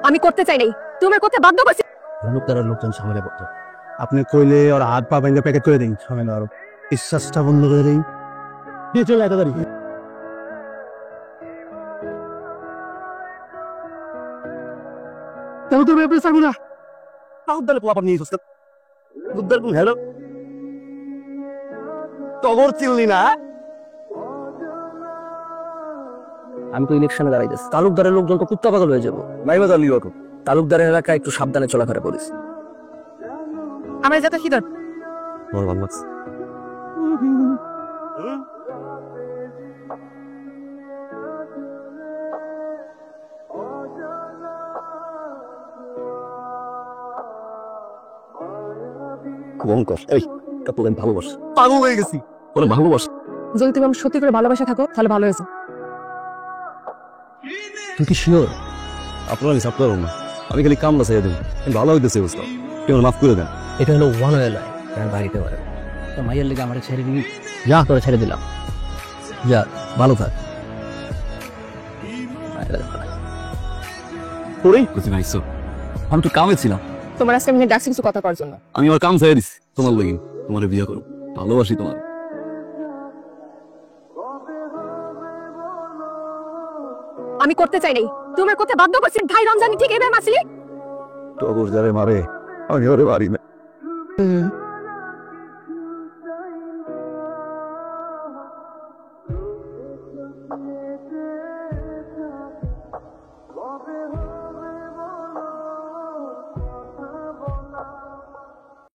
আমি করতে চাই নাই, তুমি করতে বাধ্য করছি। লোকটার লোকজন সামনে পড়তো। আপনি কইলে ওর হাত পা বাইন্ধে প্যাকেট করে দিন, সামনে আরো বিশ্বাসটা বন্ধ করে দিন। দিয়ে চলে এত তারিখ কেন তুমি আপনি চাকু না উদ্ধারে পোলাপান নিয়ে এসেছে। উদ্ধার কোন হ্যালো টগর চিনলি না? আমি তো ইলেকশনে দাঁড়াইতেছি। তালুকদারের লোকজন তো কুত্তা পাগল হয়ে যাবো। নাইবা জানি অত তালুকদারের এলাকায় একটু সাবধানে চলাফেরা করিস। আমার যত হিদর আমার ভালো লাগছে। ভয়ঙ্কর। এই তোকে আমি ভালোবাস, পাগল হয়ে গেছি। ওরা ভালোবাস। যদি তুমি আমার সত্যি করে ভালোবাসা থাকো তাহলে ভালো হয়েছে। তুই কি শিওর? আপনার আমি সাপ করবো না, আমি খালি কামলা চাই দেবো। ভালো হইতেছে বুঝতে, কেউ মাফ করে দেন। এটা হলো ওয়ান ওয়ে লয়, বাড়িতে পারে তো মাইয়ের লেগে আমার ছেড়ে দিবি। যা তোরা ছেড়ে দিলাম, যা ভালো থাক। আমি তো কামে ছিলাম, তোমার আজকে আমি ডাকছি কিছু কথা করার জন্য। আমি আমার কাম চাই দিছি তোমার লাগি। তোমার বিয়ে করো, ভালোবাসি তোমার। আমি করতে চাই নাই, তুমি করতে বাধ্য করছি। ভাই রমজানি ঠিক এভাবে মাসলি টগর যারে মারে আমি ওরে মারি না।